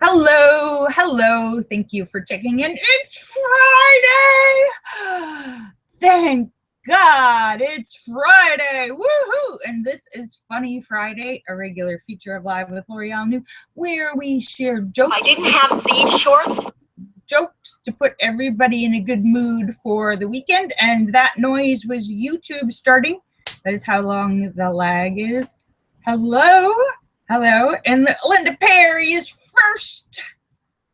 Hello, hello. Thank you for checking in. It's Friday. Thank God it's Friday. Woohoo! And this is Funny Friday, a regular feature of Live with Lorielle New, where we share jokes. I didn't have these shorts. Jokes to put everybody in a good mood for the weekend. And that noise was YouTube starting. That is how long the lag is. Hello. Hello, and Linda Perry is first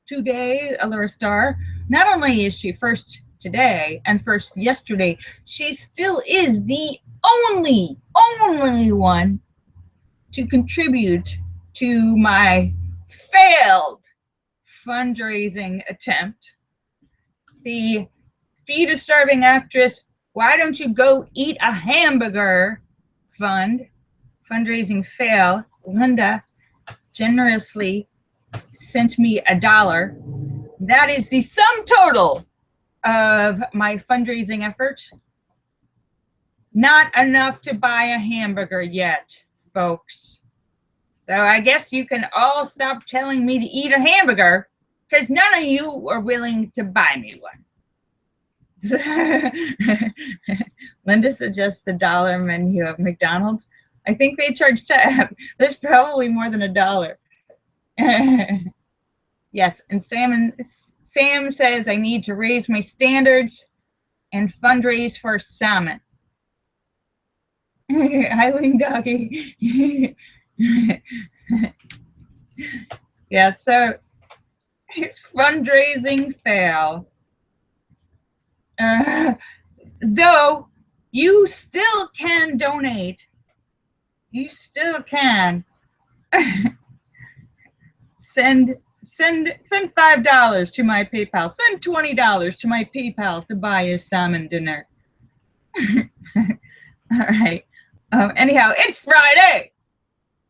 today, Allure Star. Not only is she first today and first yesterday, she still is the only one to contribute to my failed fundraising attempt. The Feed a Starving Actress, Why Don't You Go Eat a Hamburger fundraising fail. Linda generously sent me $1. That is the sum total of my fundraising effort. Not enough to buy a hamburger yet, folks. So I guess you can all stop telling me to eat a hamburger because none of you are willing to buy me one. Linda suggests the $1 menu of McDonald's. I think they charge tab. There's probably more than $1. Yes, and Sam says I need to raise my standards and fundraise for salmon. Highwing doggy. Yeah, so fundraising fail. Though you still can donate. You still can send $5 to my PayPal. Send $20 to my PayPal to buy a salmon dinner. All right. Anyhow, it's Friday.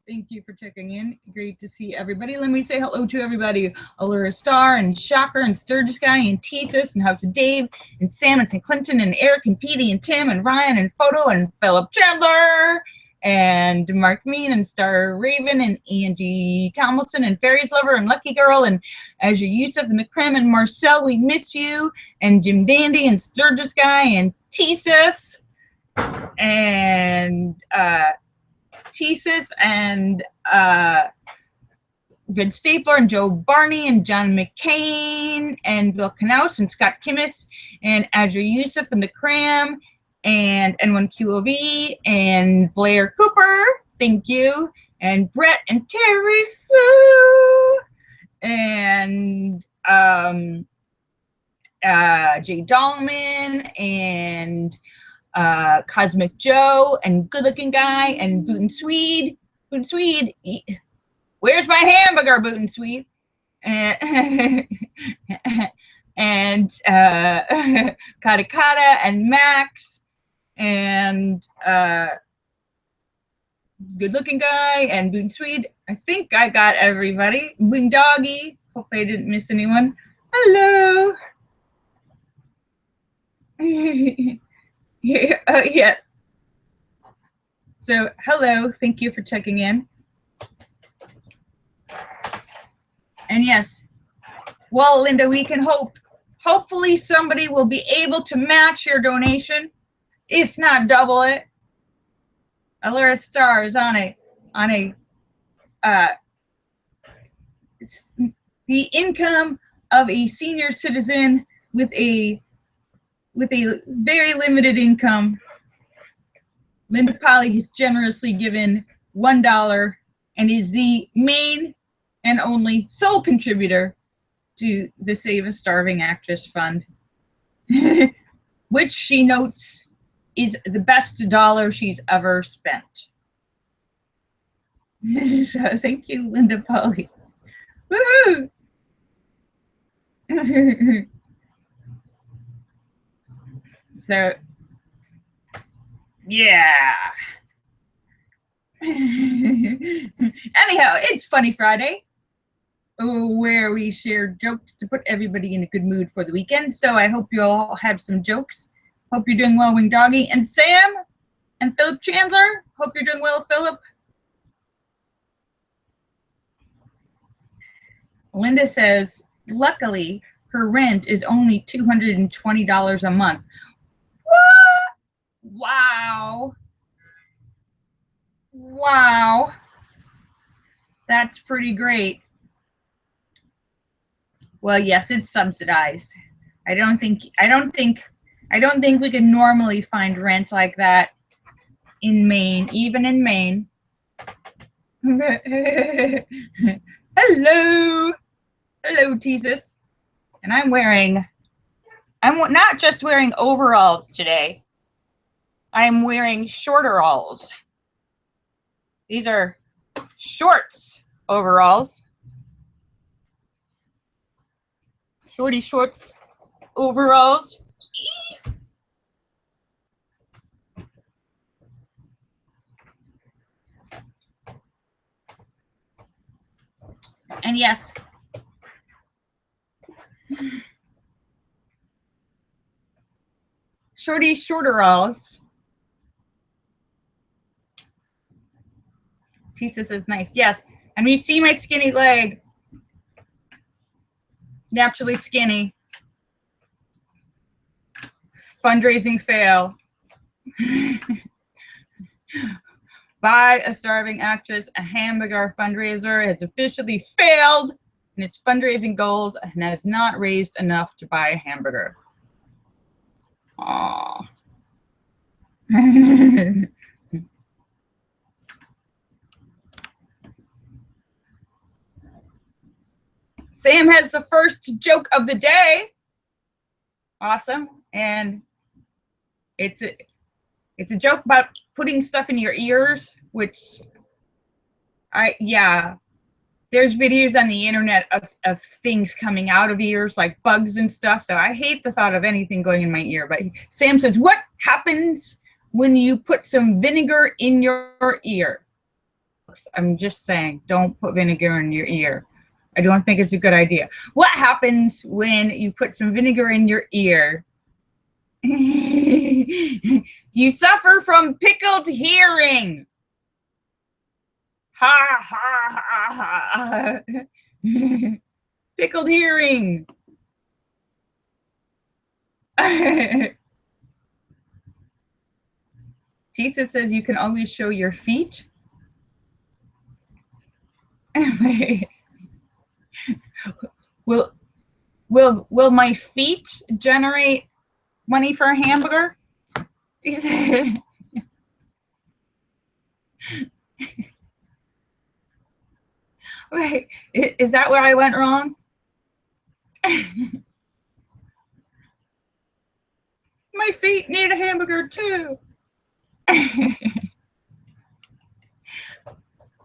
Thank you for checking in. Great to see everybody. Let me say hello to everybody. Allura Star and Shocker and Sturgis Guy and Tesis and House of Dave and Sam and St. Clinton and Eric and Petey and Tim and Ryan and Photo and Philip Chandler and Mark Mean and Star Raven and Angie Tomlinson and Fairies Lover and Lucky Girl and Azure Yusuf and the Creme and Marcel, we miss you, and Jim Dandy and Sturgis Guy and Tesis and Red Stapler and Joe Barney and John McCain and Bill Knaus and Scott Kimmis and Azure Yusuf and the Cram and N1QOV and Blair Cooper, thank you, and Brett and Terry Sue and Jay Dahlman and Cosmic Joe and Good Looking Guy and Boot and Swede. Boot and Swede, where's my hamburger, Boot and Swede? And Kata Kata and Max and Good Looking Guy and Boot and Swede. I think I got everybody. Wing Doggy, hopefully I didn't miss anyone. Hello. Yeah. So, hello. Thank you for checking in. And yes, well, Linda, we can hopefully somebody will be able to match your donation, if not double it. Allura Star is on the income of a senior citizen with a very limited income. Linda Polly has generously given $1 and is the main and only sole contributor to the Save a Starving Actress Fund, which she notes is the best $1 she's ever spent. So thank you, Linda Polly. Woohoo! So, yeah. Anyhow, it's Funny Friday, where we share jokes to put everybody in a good mood for the weekend. So I hope you all have some jokes. Hope you're doing well, Wing Doggy. And Sam and Philip Chandler, hope you're doing well, Philip. Linda says, luckily, her rent is only $220 a month. What? Wow. Wow. That's pretty great. Well, yes, it's subsidized. I don't think we can normally find rent like that in Maine, even in Maine. Hello. Hello, Jesus. And I'm not just wearing overalls today. I'm wearing shorteralls. These are shorts overalls. Shorty shorts overalls. And yes, Shorty shorteralls. Tisa says nice. Yes. And you see my skinny leg. Naturally skinny. Fundraising fail. Buy a starving actress a hamburger fundraiser has officially failed in its fundraising goals and has not raised enough to buy a hamburger. Aww. Sam has the first joke of the day. Awesome. And it's a joke about putting stuff in your ears, which there's videos on the internet of things coming out of ears, like bugs and stuff. So I hate the thought of anything going in my ear. But Sam says, what happens when you put some vinegar in your ear? I'm just saying, don't put vinegar in your ear. I don't think it's a good idea. What happens when you put some vinegar in your ear? You suffer from pickled hearing. Ha ha ha ha. Pickled hearing. Tisa says you can always show your feet. Will my feet generate money for a hamburger? Wait, is that where I went wrong? My feet need a hamburger too.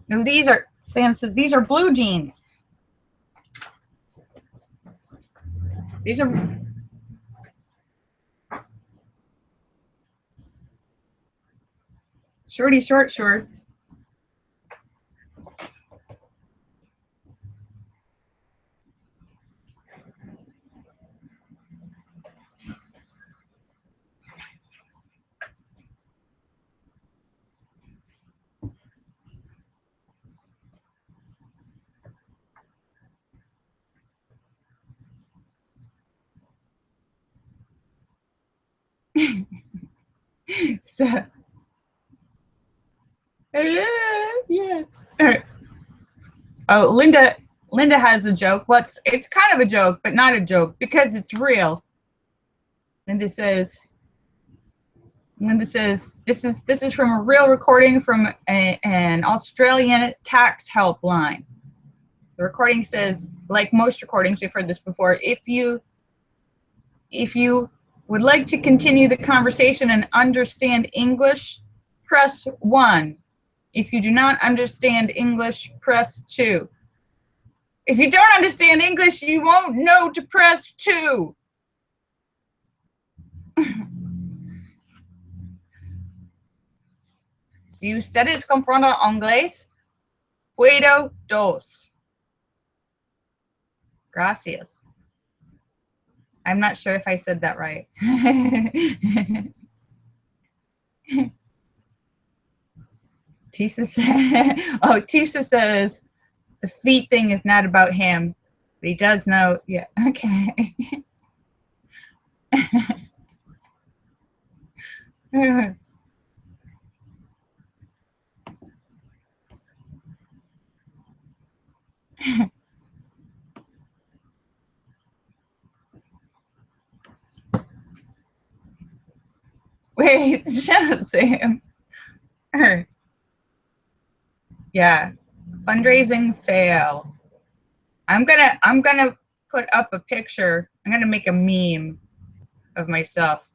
No, Sam says these are blue jeans. These are Shorty short shorts. So, yes. Oh, Linda has a joke. It's kind of a joke, but not a joke because it's real. Linda says this is from a real recording from an Australian tax helpline. The recording says, like most recordings, we've heard this before, if you would like to continue the conversation and understand English, press 1. If you do not understand English, press 2. If you don't understand English, you won't know to press 2. Si ustedes comprenden inglés, puedo dos. Gracias. I'm not sure if I said that right. Tisha says the feet thing is not about him. He does know. Yeah. Okay. Wait, shut up, Sam. Yeah. Fundraising fail. I'm gonna put up a picture. I'm gonna make a meme of myself.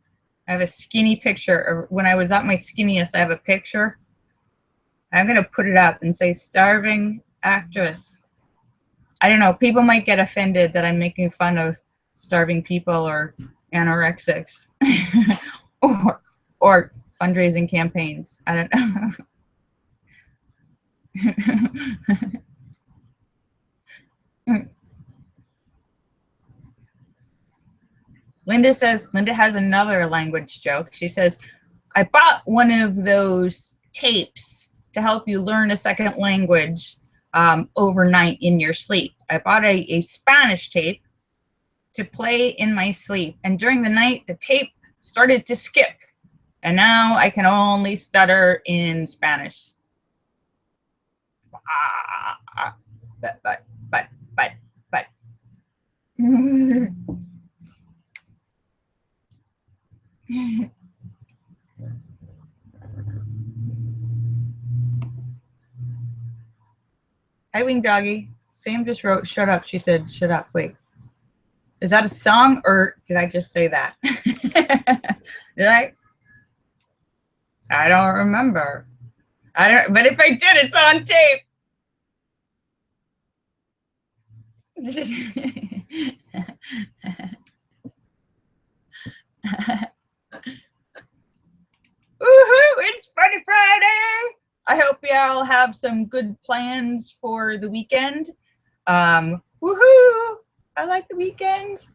I have a skinny picture of when I was at my skinniest. I have a picture. I'm gonna put it up and say starving actress. I don't know. People might get offended that I'm making fun of starving people or anorexics or fundraising campaigns. I don't know. Linda says, Linda has another language joke. She says, I bought one of those tapes to help you learn a second language overnight in your sleep. I bought a Spanish tape to play in my sleep. And during the night, the tape started to skip. And now I can only stutter in Spanish. But. Hi, Wing Doggy. Sam just wrote, shut up. She said, shut up. Wait. Is that a song or did I just say that? Did I? I don't remember. I don't, but if I did, it's on tape. Woohoo! It's Friday, Friday. I hope y'all have some good plans for the weekend. Woohoo! I like the weekends.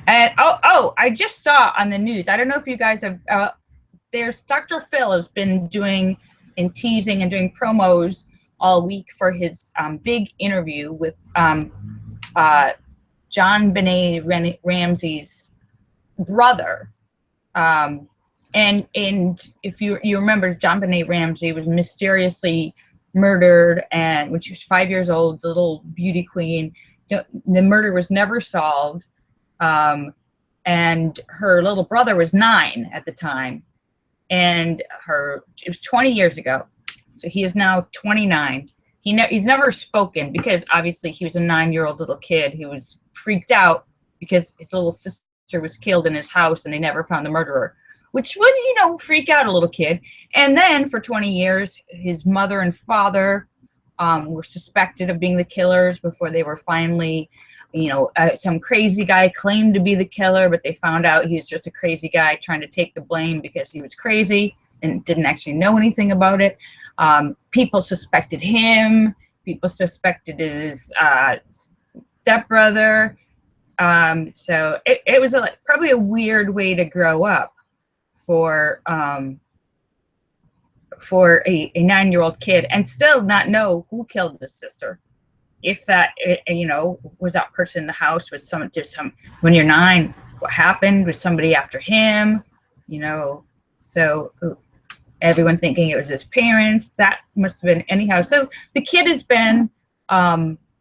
And I just saw on the news. I don't know if you guys have. There's Dr. Phil has been doing and teasing and doing promos all week for his big interview with John Benet Ramsey's brother. And if you remember, John Benet Ramsey was mysteriously murdered, and when she was 5 years old, the little beauty queen. The murder was never solved, and her little brother was 9 at the time, and it was 20 years ago, so he is now 29. He's never spoken because obviously he was a 9-year-old little kid who was freaked out because his little sister was killed in his house and they never found the murderer, which would, freak out a little kid. And then for 20 years, his mother and father were suspected of being the killers before they were finally, some crazy guy claimed to be the killer, but they found out he was just a crazy guy trying to take the blame because he was crazy and didn't actually know anything about it. People suspected him. People suspected his stepbrother. So it was probably a weird way to grow up for a 9-year-old kid and still not know who killed his sister. If that, was that person in the house? Was when you're 9, what happened? Was somebody after him? So everyone thinking it was his parents. That must have been anyhow. So the kid has been,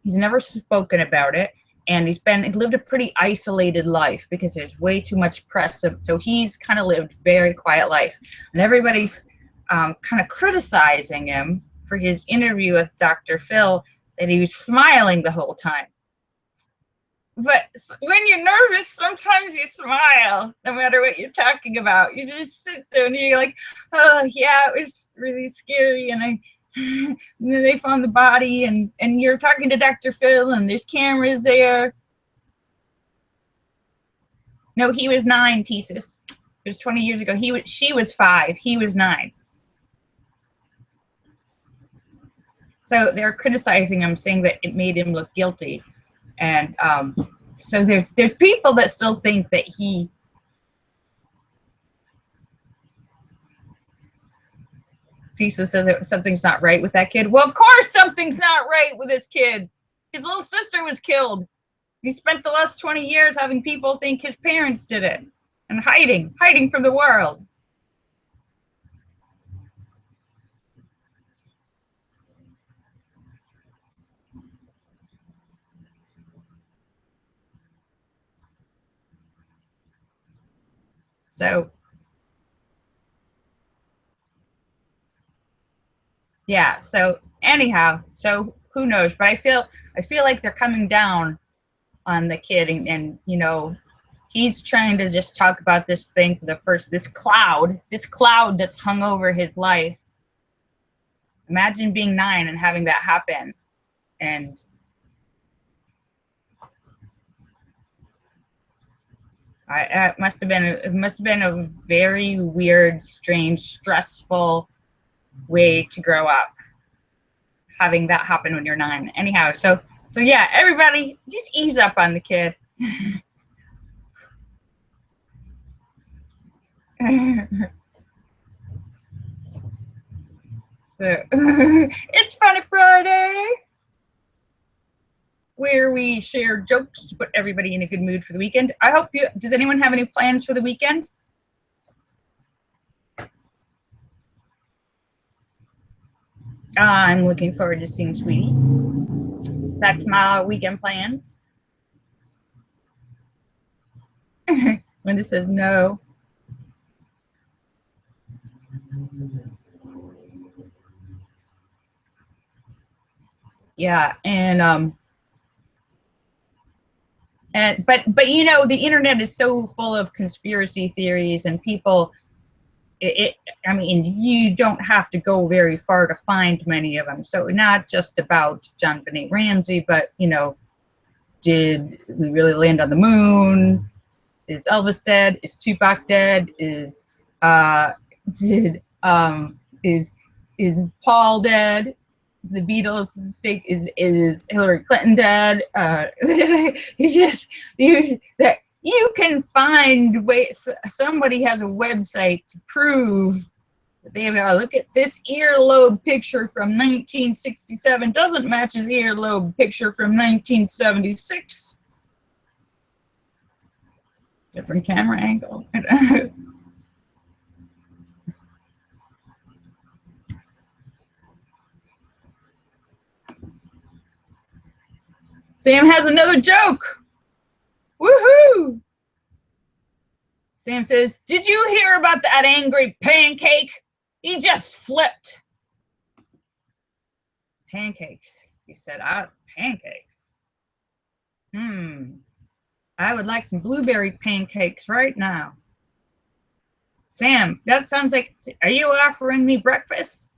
he's never spoken about it. And he lived a pretty isolated life because there's way too much press. So he's kind of lived a very quiet life. And everybody's kind of criticizing him for his interview with Dr. Phil, that he was smiling the whole time. But when you're nervous, sometimes you smile, no matter what you're talking about. You just sit there and you're like, oh, yeah, it was really scary. And then they found the body, and you're talking to Dr. Phil, and there's cameras there. No, he was 9, Thesis. It was 20 years ago. She was 5. He was 9. So they're criticizing him, saying that it made him look guilty. And so there's people that still think that he. Thesis says that something's not right with that kid. Well, of course something's not right with this kid. His little sister was killed. He spent the last 20 years having people think his parents did it and hiding from the world. So, yeah. So anyhow, so who knows? But I feel like they're coming down on the kid, and you know, he's trying to just talk about this thing for the first this cloud that's hung over his life. Imagine being 9 and having that happen, and it must have been a very weird, strange, stressful way to grow up, having that happen when you're 9. Anyhow, so yeah, everybody just ease up on the kid. So it's Funny Friday, where we share jokes to put everybody in a good mood for the weekend. I hope you. Does anyone have any plans for the weekend? I'm looking forward to seeing Sweetie. That's my weekend plans. Linda says no. Yeah, and but you know, the internet is so full of conspiracy theories and people. I mean, you don't have to go very far to find many of them. So not just about John Benet Ramsey, but you know, did we really land on the moon? Is Elvis dead? Is Tupac dead? Is is Paul dead? The Beatles is fake. Is Hillary Clinton dead? That you can find ways. Somebody has a website to prove that they look at this earlobe picture from 1967 doesn't match his earlobe picture from 1976. Different camera angle. Sam has another joke. Woohoo! Sam says, "Did you hear about that angry pancake? He just flipped." Pancakes. He said, pancakes. I would like some blueberry pancakes right now. Sam, that sounds like, are you offering me breakfast?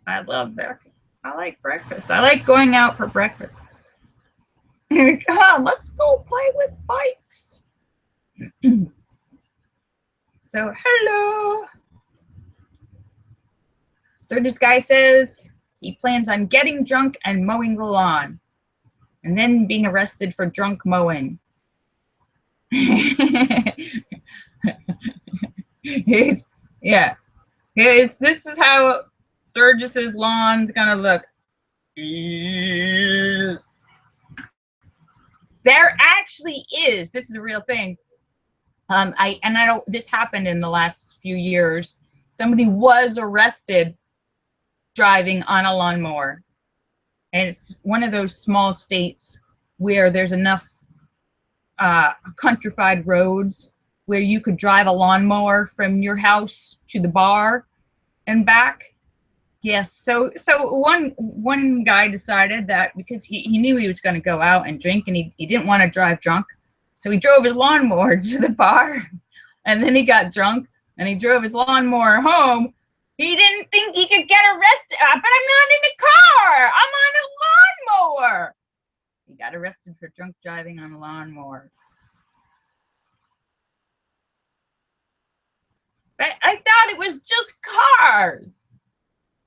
I love breakfast. I like breakfast. I like going out for breakfast. Come on, let's go play with bikes. So, hello. Sturgis guy says he plans on getting drunk and mowing the lawn, and then being arrested for drunk mowing. This is how Sturgis's lawn's gonna look. There actually is. This is a real thing. I don't. This happened in the last few years. Somebody was arrested driving on a lawnmower, and it's one of those small states where there's enough countrified roads where you could drive a lawnmower from your house to the bar and back. Yes. So one guy decided that because he knew he was going to go out and drink, and he didn't want to drive drunk, so he drove his lawnmower to the bar, and then he got drunk and he drove his lawnmower home. He didn't think he could get arrested, but I'm not in a car. I'm on a lawnmower. He got arrested for drunk driving on a lawnmower. But I thought it was just cars,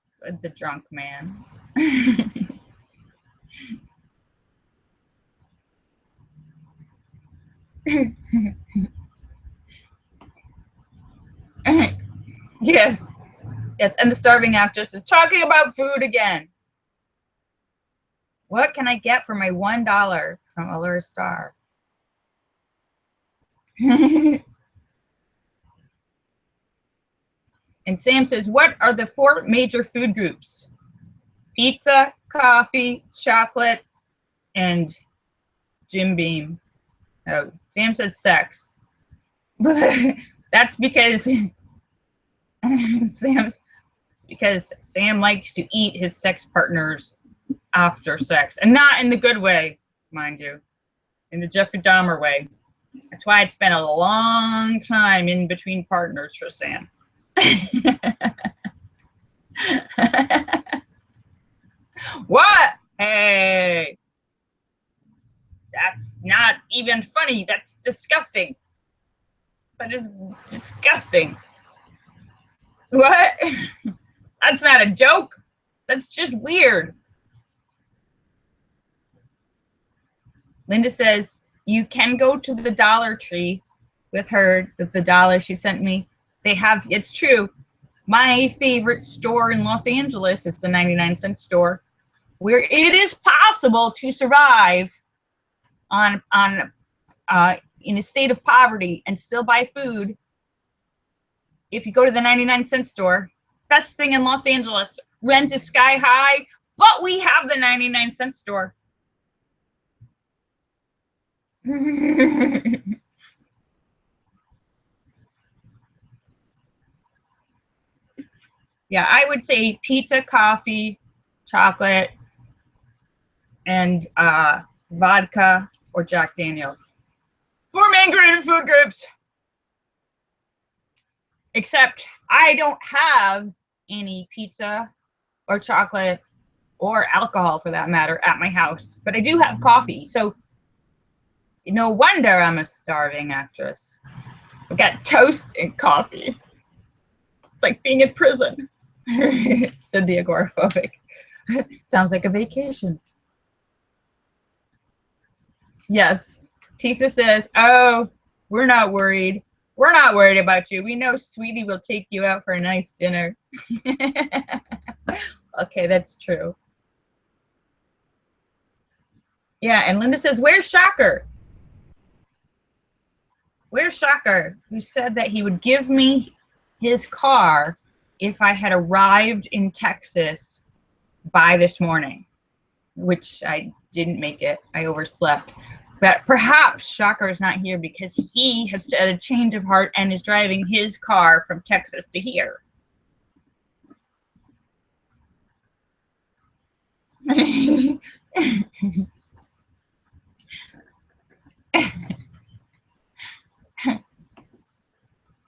said the drunk man. Yes. Yes, and the starving actress is talking about food again. What can I get for my $1 from Allure Star? And Sam says, what are the 4 major food groups? Pizza, coffee, chocolate, and Jim Beam. Oh, Sam says sex. That's because Sam likes to eat his sex partners after sex, and not in the good way, mind you, in the Jeffrey Dahmer way. That's why it's been a long time in between partners for Sam. What? Hey, that's not even funny. That's disgusting. That is disgusting. What? That's not a joke. That's just weird. Linda says, you can go to the Dollar Tree with her, with the dollar she sent me. They have, it's true. My favorite store in Los Angeles is the 99-cent store, where it is possible to survive on in a state of poverty and still buy food if you go to the 99-cent store. Best thing in Los Angeles. Rent is sky high, but we have the 99-cent store. Yeah, I would say pizza, coffee, chocolate, and vodka or Jack Daniels. 4 main graded food groups. Except I don't have any pizza or chocolate or alcohol for that matter at my house, but I do have coffee. So no wonder I'm a starving actress. I got toast and coffee. It's like being in prison. Said the agoraphobic. Sounds like a vacation. Yes. Tisa says, oh, we're not worried. We're not worried about you. We know Sweetie will take you out for a nice dinner. Okay, that's true. Yeah, and Linda says, where's Shocker? Where's Shocker? Who said that he would give me his car if I had arrived in Texas by this morning, which I didn't make it. I overslept. But perhaps Shocker is not here because he has had a change of heart and is driving his car from Texas to here.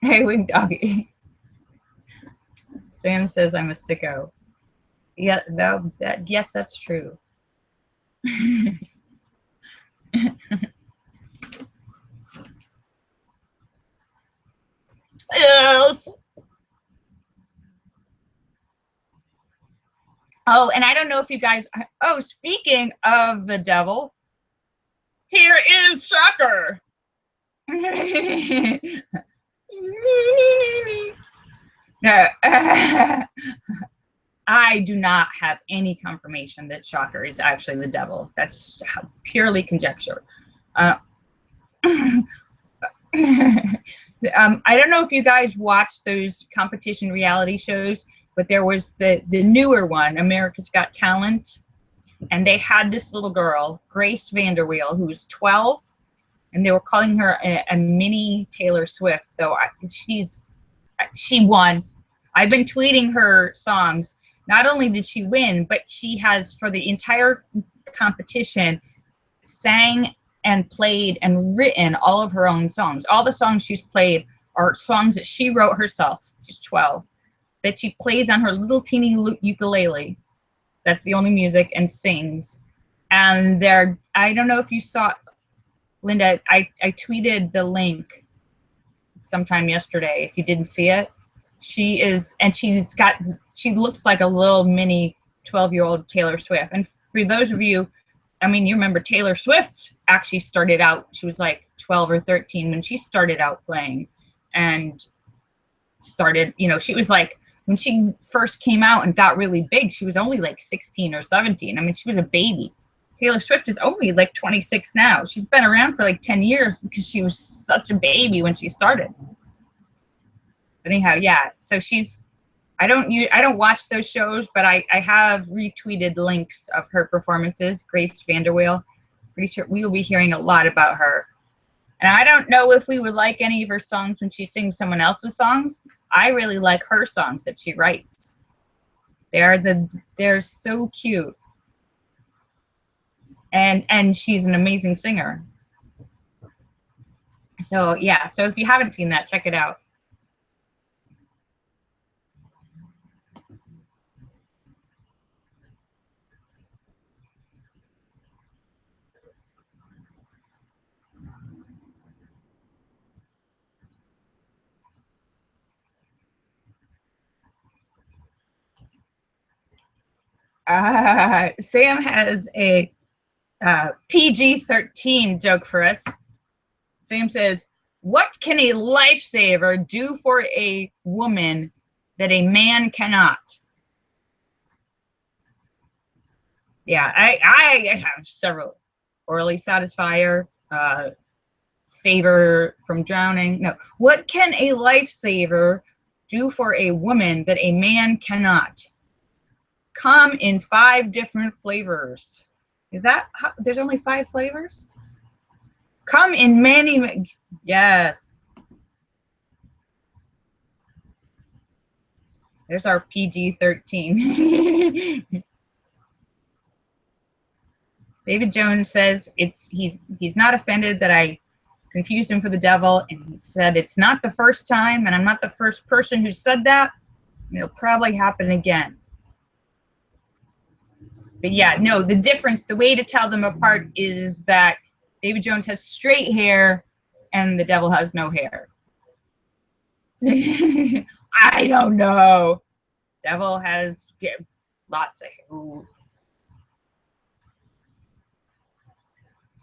Hey, Wing Doggy. Sam says I'm a sicko. Yeah, yes, that's true. Yes. Oh, and I don't know if you guys, oh, speaking of the devil, here is Shocker. No, I do not have any confirmation that Shocker is actually the devil. That's purely conjecture. I don't know if you guys watch those competition reality shows, but there was the newer one, America's Got Talent, and they had this little girl, Grace Vanderweel, who was 12, and they were calling her a mini Taylor Swift, though she won. I've been tweeting her songs. Not only did she win, but she has, for the entire competition, sang and played and written all of her own songs. All the songs she's played are songs that she wrote herself. She's 12. That she plays on her little teeny ukulele. That's the only music, and sings. And I don't know if you saw, Linda, I tweeted the link sometime yesterday. If you didn't see it, she looks like a little mini 12-year-old Taylor Swift. And for those of you, I mean, you remember Taylor Swift actually started out, she was like 12 or 13 when she started out playing, and started, she was like, when she first came out and got really big, she was only like 16 or 17. I mean, she was a baby. Taylor Swift is only like 26 now. She's been around for like 10 years because she was such a baby when she started. Anyhow, yeah. So I don't watch those shows, but I have retweeted links of her performances. Grace Vanderweel. Pretty sure we will be hearing a lot about her. And I don't know if we would like any of her songs when she sings someone else's songs. I really like her songs that she writes. They're so cute. And she's an amazing singer. So yeah, so if you haven't seen that, check it out. Sam has a PG-13 joke for us. Sam says, what can a lifesaver do for a woman that a man cannot? Yeah, I have several. Orally satisfier, saver from drowning. No, what can a lifesaver do for a woman that a man cannot? Come in 5 different flavors. Is that how, there's only 5 flavors? Come in many, yes. There's our PG-13. David Jones says he's not offended that I confused him for the devil, and he said it's not the first time, and I'm not the first person who said that. It'll probably happen again. But yeah, no, the difference, the way to tell them apart is that David Jones has straight hair and the devil has no hair. I don't know. Devil has lots of hair. Ooh.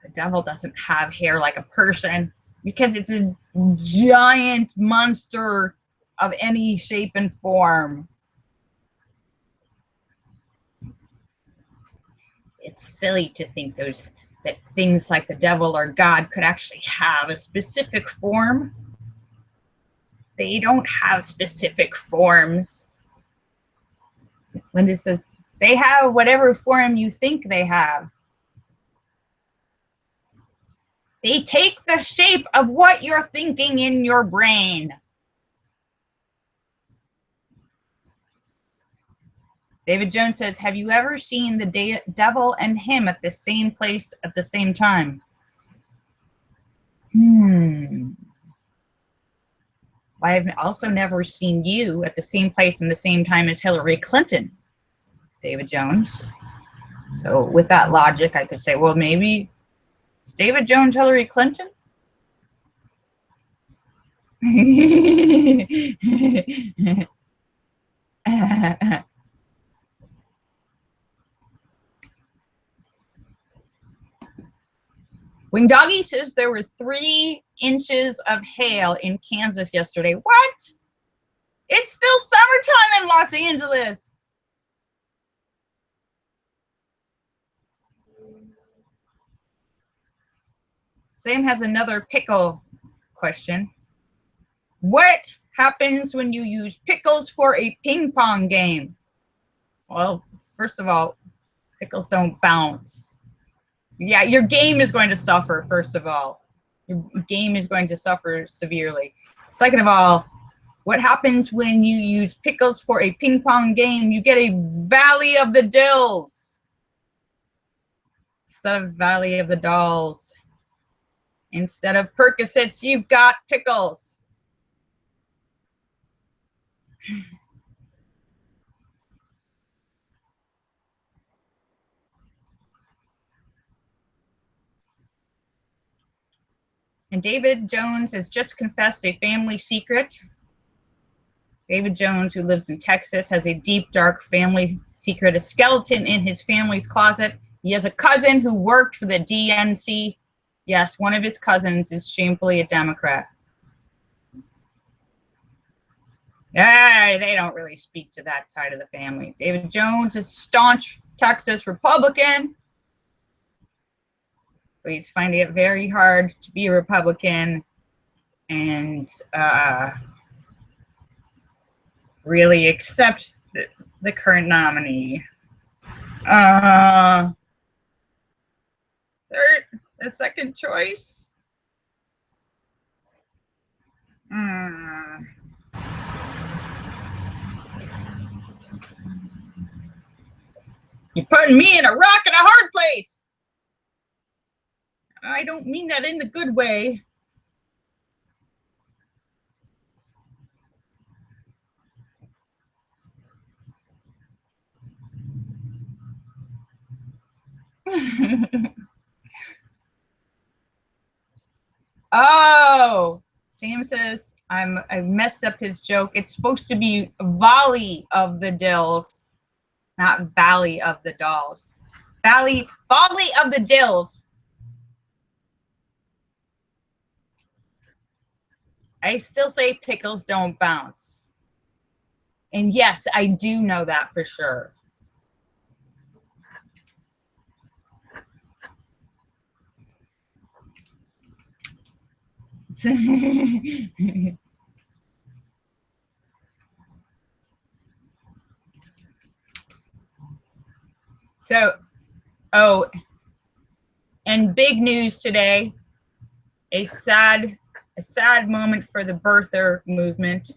The devil doesn't have hair like a person because it's a giant monster of any shape and form. It's silly to think that things like the devil or God could actually have a specific form. They don't have specific forms. Linda says, they have whatever form you think they have. They take the shape of what you're thinking in your brain. David Jones says, have you ever seen the devil and him at the same place at the same time? I've also never seen you at the same place and the same time as Hillary Clinton, David Jones. So with that logic, I could say, well, maybe is David Jones Hillary Clinton? Wing Doggy says there were 3 inches of hail in Kansas yesterday. What? It's still summertime in Los Angeles. Sam has another pickle question. What happens when you use pickles for a ping pong game? Well, first of all, pickles don't bounce. Yeah, your game is going to suffer, first of all. Your game is going to suffer severely. Second of all, what happens when you use pickles for a ping pong game? You get a Valley of the Dills instead of Valley of the Dolls. Instead of Percocets, you've got pickles. And David Jones has just confessed a family secret. David Jones, who lives in Texas, has a deep, dark family secret, a skeleton in his family's closet. He has a cousin who worked for the DNC. Yes, one of his cousins is shamefully a Democrat. Yeah, they don't really speak to that side of the family. David Jones is staunch Texas Republican. but he's finding it very hard to be a Republican and really accept the current nominee. The second choice. You're putting me in a rock and a hard place. I don't mean that in the good way. Oh, Sam says I messed up his joke. It's supposed to be volley of the dills, not valley of the dolls. Volley of the dills. I still say pickles don't bounce. And yes, I do know that for sure. So, oh, and big news today, a sad moment for the birther movement.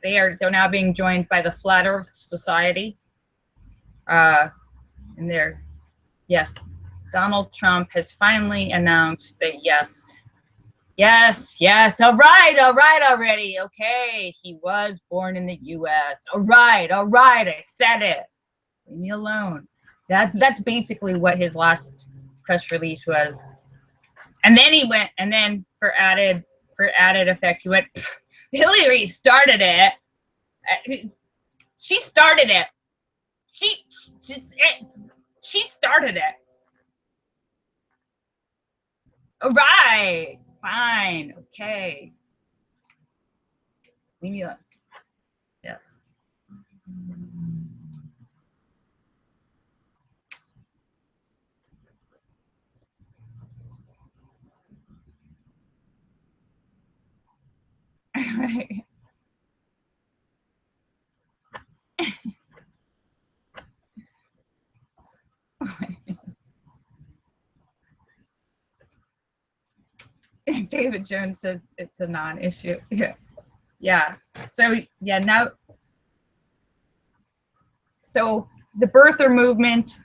They're now being joined by the Flat Earth Society. And yes, Donald Trump has finally announced that yes, all right already. Okay, he was born in the US. All right, I said it. Leave me alone. That's basically what his last press release was. And then he went, and then for added effect, he went, Hillary started it. She started it. She started it. All right, fine, okay. Leave me alone. Yes. David Jones says it's a non-issue. Yeah. So yeah, now. So the birther movement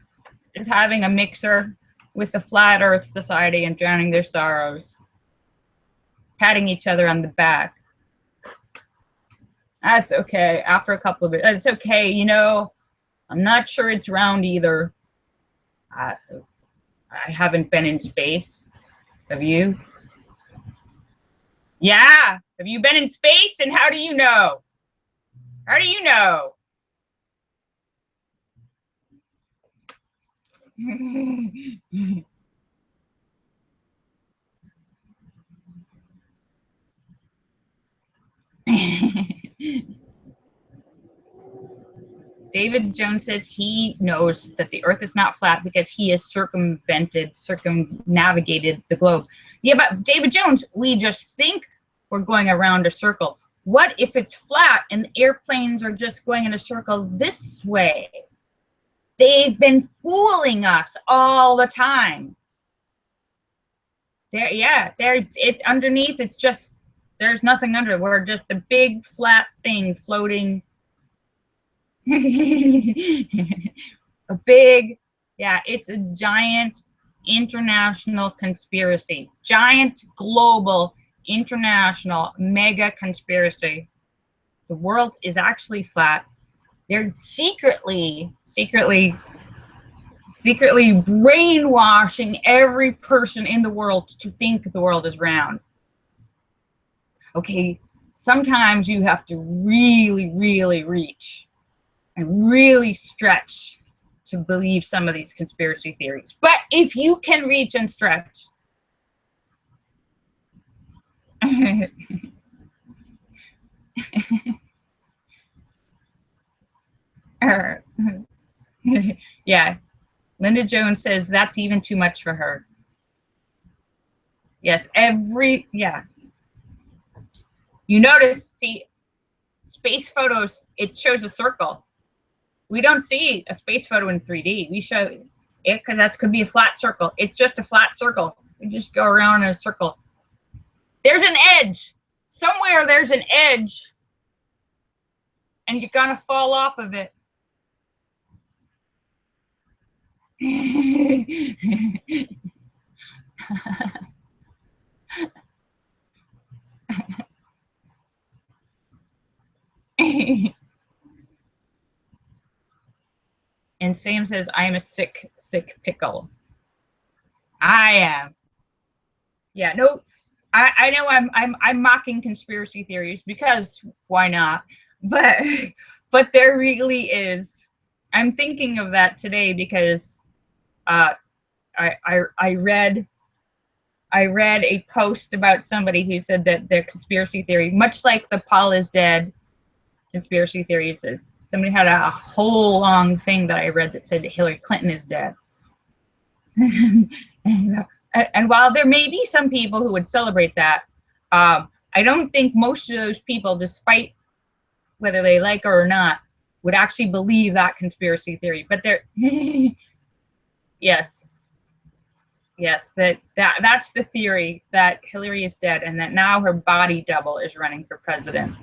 is having a mixer with the Flat Earth Society and drowning their sorrows, patting each other on the back. That's okay. After a couple of it, it's okay. You know, I'm not sure it's round either. I haven't been in space. Have you? Yeah. Have you been in space? And how do you know? How do you know? David Jones says he knows that the Earth is not flat because he has circumnavigated the globe. Yeah, but David Jones, we just think we're going around a circle. What if it's flat and the airplanes are just going in a circle this way? They've been fooling us all the time. It's underneath. It's just, there's nothing under it. We're just a big flat thing floating. It's a giant international conspiracy. Giant global international mega conspiracy. The world is actually flat. They're secretly brainwashing every person in the world to think the world is round. Okay, sometimes you have to really reach and really stretch to believe some of these conspiracy theories. But if you can reach and stretch, yeah. Linda Jones says that's even too much for her. Yes, yeah. You notice, see, space photos, it shows a circle. We don't see a space photo in 3D. We show it because that could be a flat circle. It's just a flat circle. We just go around in a circle. There's an edge. Somewhere there's an edge. And you're going to fall off of it. And Sam says, I am a sick, sick pickle. I am. Yeah, no, I know I'm mocking conspiracy theories because why not? But there really is. I'm thinking of that today because I read a post about somebody who said that their conspiracy theory, much like the Paul is dead conspiracy theories, is somebody had a whole long thing that I read that said Hillary Clinton is dead. And while there may be some people who would celebrate that, I don't think most of those people, despite whether they like her or not, would actually believe that conspiracy theory. But they're yes, that's the theory, that Hillary is dead and that now her body double is running for president.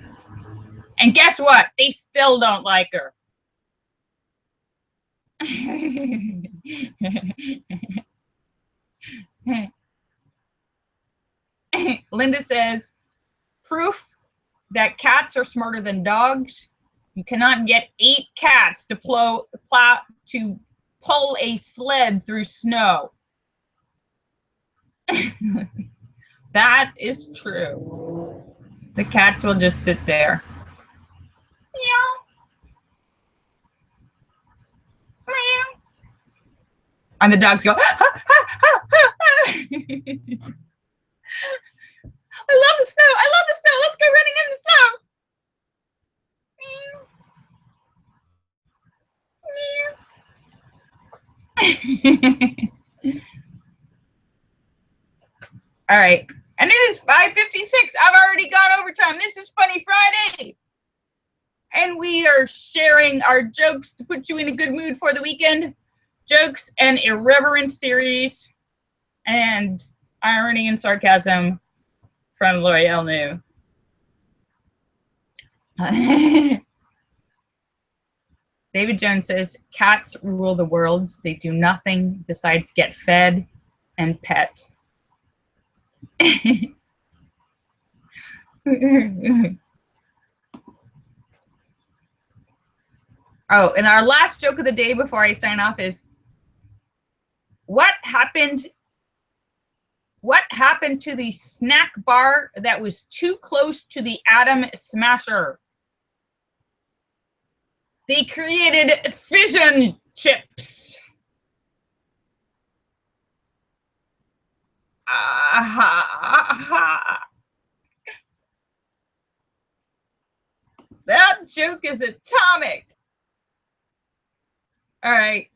And guess what? They still don't like her. Linda says, proof that cats are smarter than dogs. You cannot get 8 cats to pull a sled through snow. That is true. The cats will just sit there. Meow. Meow. And the dogs go, ha, ha, ha, ha. I love the snow. I love the snow. Let's go running in the snow. All right. And it is 5:56. I've already gone overtime. This is Funny Friday. And we are sharing our jokes to put you in a good mood for the weekend. Jokes and irreverent theories and irony and sarcasm from Lorielle New. David Jones says, cats rule the world. They do nothing besides get fed and pet. Oh, and our last joke of the day before I sign off is, what happened to the snack bar that was too close to the atom smasher? They created fission chips. That joke is atomic. All right.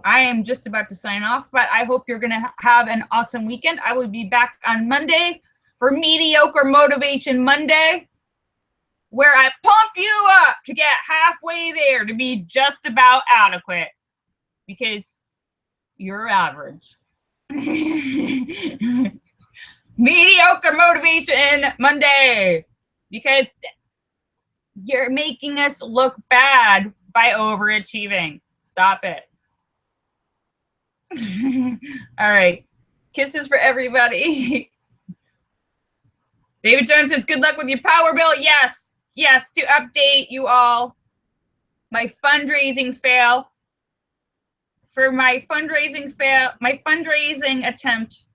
I am just about to sign off, but I hope you're going to have an awesome weekend. I will be back on Monday for Mediocre Motivation Monday, where I pump you up to get halfway there to be just about adequate because you're average. Mediocre Motivation Monday, because you're making us look bad by overachieving. Stop it. All right. Kisses for everybody. David Jones says, good luck with your power bill. Yes. Yes. To update you all, my fundraising fail. For my fundraising attempt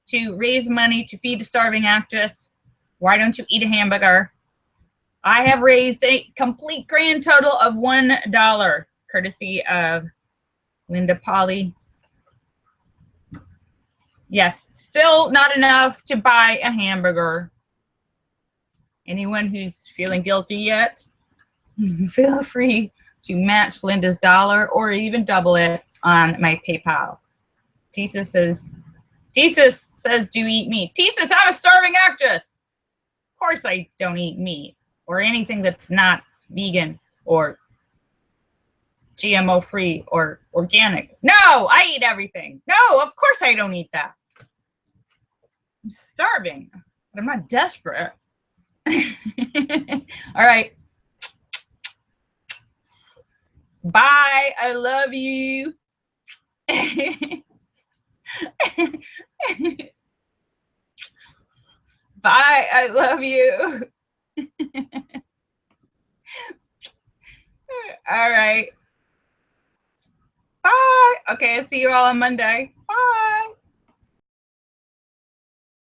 to raise money to feed the starving actress, Why Don't You Eat a Hamburger? I have raised a complete grand total of $1, courtesy of Linda Polly. Yes, still not enough to buy a hamburger. Anyone who's feeling guilty yet, feel free to match Linda's dollar or even double it on my PayPal. Tisa says, do you eat meat? Tisa, I'm a starving actress. Of course I don't eat meat or anything that's not vegan or GMO free or organic. No, I eat everything. No, of course I don't eat that. I'm starving, but I'm not desperate. All right. Bye. I love you. Bye. I love you. All right. Bye. Okay. I'll see you all on Monday. Bye.